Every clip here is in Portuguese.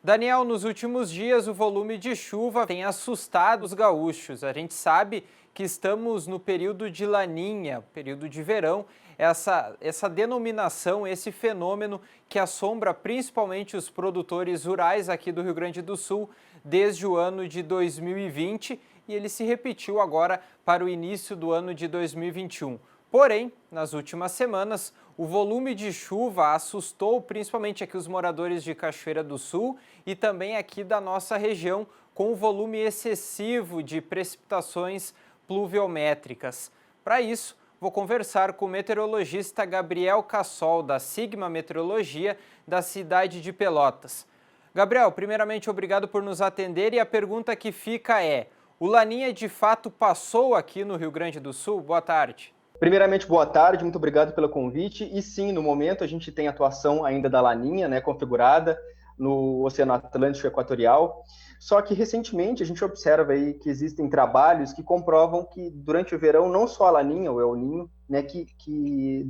Daniel, nos últimos dias o volume de chuva tem assustado os gaúchos. A gente sabe que estamos no período de laninha, período de verão, essa denominação, esse fenômeno que assombra principalmente os produtores rurais aqui do Rio Grande do Sul desde o ano de 2020 e ele se repetiu agora para o início do ano de 2021. Porém, nas últimas semanas, o volume de chuva assustou principalmente aqui os moradores de Cachoeira do Sul e também aqui da nossa região, com o volume excessivo de precipitações pluviométricas. Para isso, vou conversar com o meteorologista Gabriel Cassol, da Sigma Meteorologia, da cidade de Pelotas. Gabriel, primeiramente, obrigado por nos atender e a pergunta que fica é: o Laninha de fato passou aqui no Rio Grande do Sul? Boa tarde. Primeiramente, boa tarde, muito obrigado pelo convite. E sim, no momento a gente tem atuação ainda da Laninha, né, configurada no Oceano Atlântico Equatorial. Só que recentemente a gente observa aí que existem trabalhos que comprovam que durante o verão não só a Laninha ou El Ninho, né, que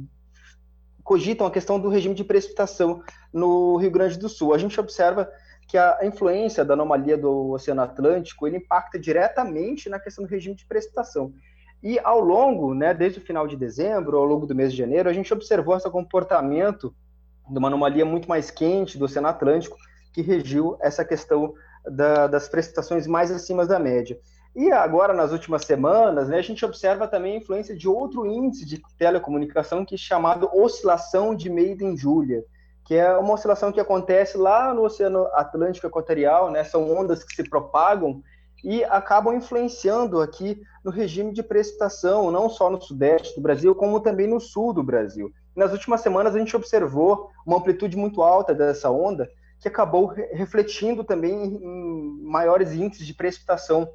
cogitam a questão do regime de precipitação no Rio Grande do Sul. A gente observa que a influência da anomalia do Oceano Atlântico ele impacta diretamente na questão do regime de precipitação. E ao longo, né, desde o final de dezembro, ao longo do mês de janeiro, a gente observou esse comportamento de uma anomalia muito mais quente do Oceano Atlântico, que regiu essa questão das precipitações mais acima da média. E agora, nas últimas semanas, né, a gente observa também a influência de outro índice de telecomunicação, que é chamado oscilação de Maiden-Julia, que é uma oscilação que acontece lá no Oceano Atlântico Equatorial, né, são ondas que se propagam e acabam influenciando aqui no regime de precipitação, não só no sudeste do Brasil, como também no sul do Brasil. Nas últimas semanas, a gente observou uma amplitude muito alta dessa onda, que acabou refletindo também em maiores índices de precipitação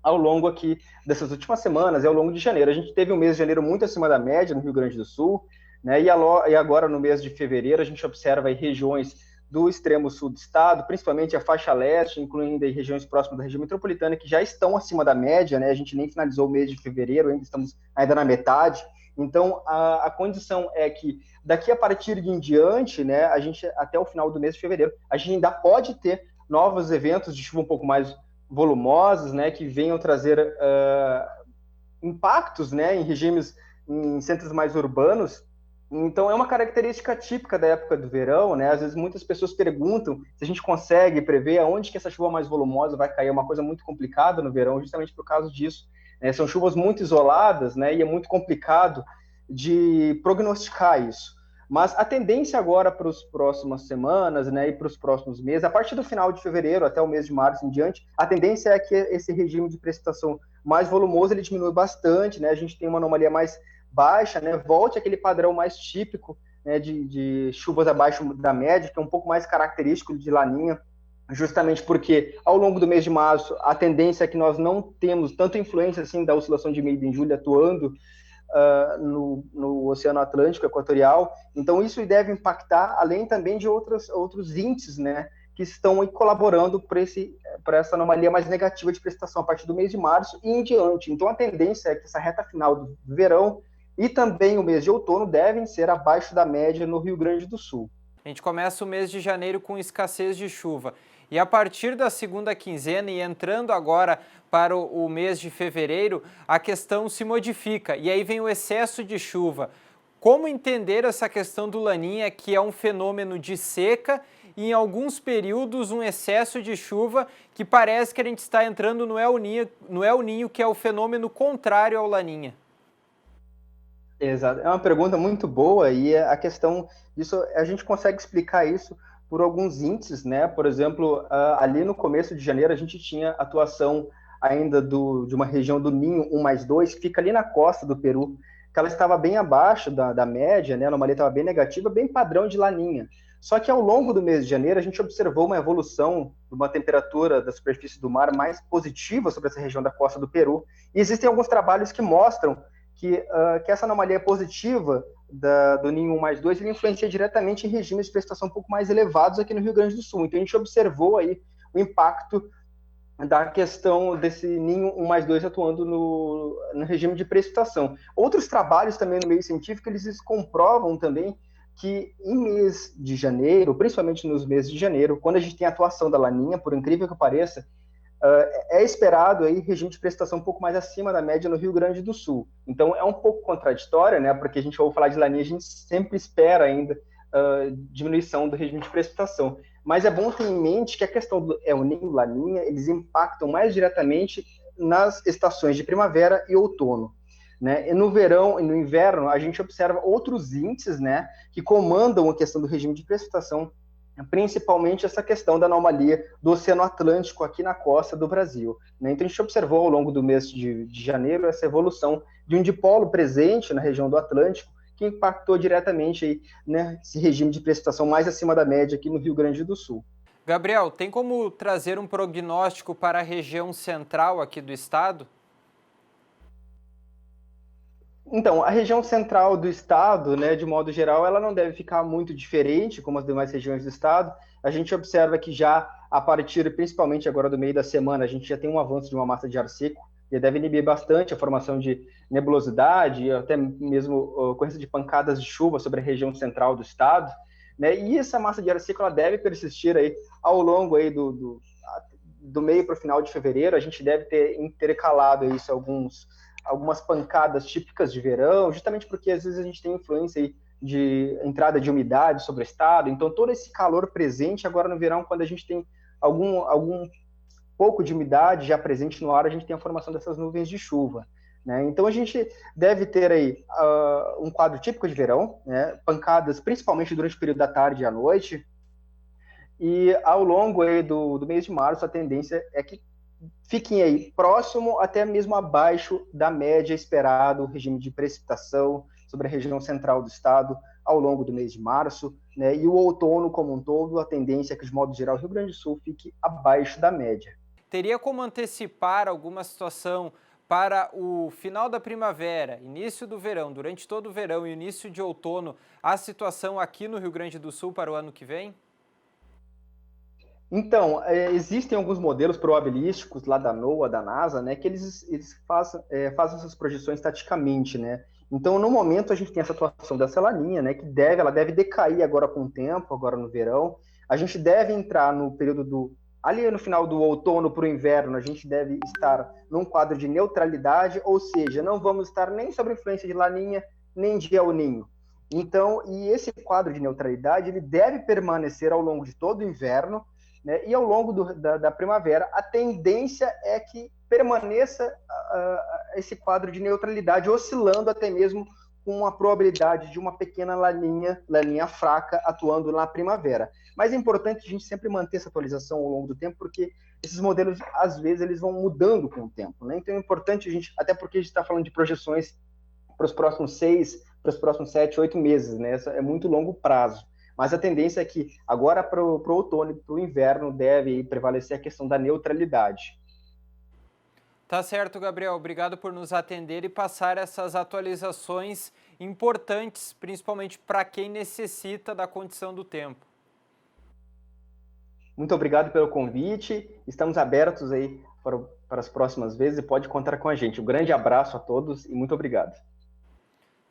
ao longo aqui dessas últimas semanas e ao longo de janeiro. A gente teve um mês de janeiro muito acima da média no Rio Grande do Sul, né, e agora no mês de fevereiro a gente observa aí regiões do extremo sul do estado, principalmente a faixa leste, incluindo aí regiões próximas da região metropolitana, que já estão acima da média, né? A gente nem finalizou o mês de fevereiro, ainda estamos na metade. Então, a condição é que daqui a partir de em diante, né, a gente, até o final do mês de fevereiro, a gente ainda pode ter novos eventos de chuva um pouco mais volumosos, né, que venham trazer impactos, né, em regimes, em centros mais urbanos. Então, é uma característica típica da época do verão, né? Às vezes muitas pessoas perguntam se a gente consegue prever aonde que essa chuva mais volumosa vai cair. É uma coisa muito complicada no verão, justamente por causa disso. Né? São chuvas muito isoladas, né? E é muito complicado de prognosticar isso. Mas a tendência agora para as próximas semanas, né, e para os próximos meses, a partir do final de fevereiro até o mês de março em diante, a tendência é que esse regime de precipitação mais volumoso ele diminui bastante, né? A gente tem uma anomalia mais baixa, né, volte aquele padrão mais típico, né, de chuvas abaixo da média, que é um pouco mais característico de Laninha, justamente porque ao longo do mês de março a tendência é que nós não temos tanta influência assim da oscilação de Maiden-Julia atuando no Oceano Atlântico Equatorial. Então isso deve impactar, além também de outros índices, né, que estão colaborando para essa anomalia mais negativa de precipitação a partir do mês de março e em diante. Então a tendência é que essa reta final do verão e também o mês de outono devem ser abaixo da média no Rio Grande do Sul. A gente começa o mês de janeiro com escassez de chuva. E a partir da segunda quinzena e entrando agora para o mês de fevereiro, a questão se modifica e aí vem o excesso de chuva. Como entender essa questão do Laninha, que é um fenômeno de seca e em alguns períodos um excesso de chuva que parece que a gente está entrando no El Ninho, que é o fenômeno contrário ao Laninha? Exato. É uma pergunta muito boa e a questão disso, a gente consegue explicar isso por alguns índices, né? Por exemplo, ali no começo de janeiro a gente tinha atuação ainda de uma região do Ninho 1+2, que fica ali na costa do Peru, que ela estava bem abaixo da média, né? A anomalia estava bem negativa, bem padrão de Laninha. Só que ao longo do mês de janeiro a gente observou uma evolução de uma temperatura da superfície do mar mais positiva sobre essa região da costa do Peru. E existem alguns trabalhos que mostram que essa anomalia positiva do Ninho 1+2 ele influencia diretamente em regimes de precipitação um pouco mais elevados aqui no Rio Grande do Sul. Então a gente observou aí o impacto da questão desse Ninho 1+2 atuando no regime de precipitação. Outros trabalhos também no meio científico, eles comprovam também que em mês de janeiro, principalmente nos meses de janeiro, quando a gente tem a atuação da Laninha, por incrível que pareça, é esperado aí regime de precipitação um pouco mais acima da média no Rio Grande do Sul. Então é um pouco contraditório, né? Porque a gente ouve falar de Laninha, a gente sempre espera ainda diminuição do regime de precipitação. Mas é bom ter em mente que a questão do El Niño e Laninha, eles impactam mais diretamente nas estações de primavera e outono. Né? E no verão e no inverno, a gente observa outros índices, né, que comandam a questão do regime de precipitação, principalmente essa questão da anomalia do Oceano Atlântico aqui na costa do Brasil. Né? Então a gente observou ao longo do mês de janeiro essa evolução de um dipolo presente na região do Atlântico, que impactou diretamente aí, né, esse regime de precipitação mais acima da média aqui no Rio Grande do Sul. Gabriel, tem como trazer um prognóstico para a região central aqui do estado? Então, a região central do estado, né, de modo geral, ela não deve ficar muito diferente como as demais regiões do estado. A gente observa que já a partir, principalmente agora do meio da semana, a gente já tem um avanço de uma massa de ar seco, que deve inibir bastante a formação de nebulosidade, até mesmo ocorrência de pancadas de chuva sobre a região central do estado. Né? E essa massa de ar seco ela deve persistir aí ao longo aí do meio para o final de fevereiro. A gente deve ter intercalado isso algumas pancadas típicas de verão, justamente porque às vezes a gente tem influência aí de entrada de umidade sobre o estado. Então todo esse calor presente agora no verão, quando a gente tem algum pouco de umidade já presente no ar, a gente tem a formação dessas nuvens de chuva. Né? Então a gente deve ter aí um quadro típico de verão, né? Pancadas principalmente durante o período da tarde e à noite, e ao longo aí do mês de março a tendência é que fiquem aí próximo até mesmo abaixo da média esperado, regime de precipitação sobre a região central do estado ao longo do mês de março, né? E o outono como um todo, a tendência é que de modo geral o Rio Grande do Sul fique abaixo da média. Teria como antecipar alguma situação para o final da primavera, início do verão, durante todo o verão e início de outono, a situação aqui no Rio Grande do Sul para o ano que vem? Então, existem alguns modelos probabilísticos lá da NOAA, da NASA, né, que eles fazem essas projeções taticamente, né? Então, no momento, a gente tem essa atuação dessa laninha, né, que ela deve decair agora com o tempo, agora no verão. A gente deve entrar no período ali no final do outono para o inverno, a gente deve estar num quadro de neutralidade, ou seja, não vamos estar nem sob influência de laninha, nem de El Niño. Então, e esse quadro de neutralidade, ele deve permanecer ao longo de todo o inverno, né? E ao longo da primavera, a tendência é que permaneça esse quadro de neutralidade, oscilando até mesmo com a probabilidade de uma pequena laninha fraca atuando na primavera. Mas é importante a gente sempre manter essa atualização ao longo do tempo, porque esses modelos, às vezes, eles vão mudando com o tempo. Né? Então é importante a gente, até porque a gente está falando de projeções para os próximos 6, para os próximos 7, 8 meses, né? É muito longo prazo. Mas a tendência é que agora para o outono e para o inverno deve prevalecer a questão da neutralidade. Tá certo, Gabriel. Obrigado por nos atender e passar essas atualizações importantes, principalmente para quem necessita da condição do tempo. Muito obrigado pelo convite. Estamos abertos aí para as próximas vezes e pode contar com a gente. Um grande abraço a todos e muito obrigado.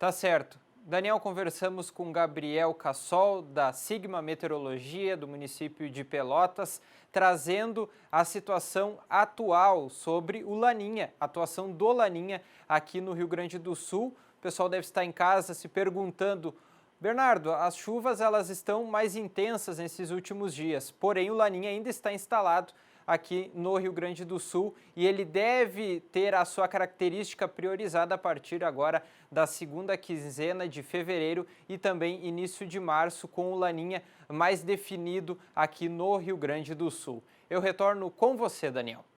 Tá certo. Daniel, conversamos com Gabriel Cassol, da Sigma Meteorologia, do município de Pelotas, trazendo a situação atual sobre o Laninha, a atuação do Laninha aqui no Rio Grande do Sul. O pessoal deve estar em casa se perguntando: Bernardo, as chuvas elas estão mais intensas nesses últimos dias, porém o Laninha ainda está instalado aqui no Rio Grande do Sul e ele deve ter a sua característica priorizada a partir agora da segunda quinzena de fevereiro e também início de março, com o Laninha mais definido aqui no Rio Grande do Sul. Eu retorno com você, Daniel.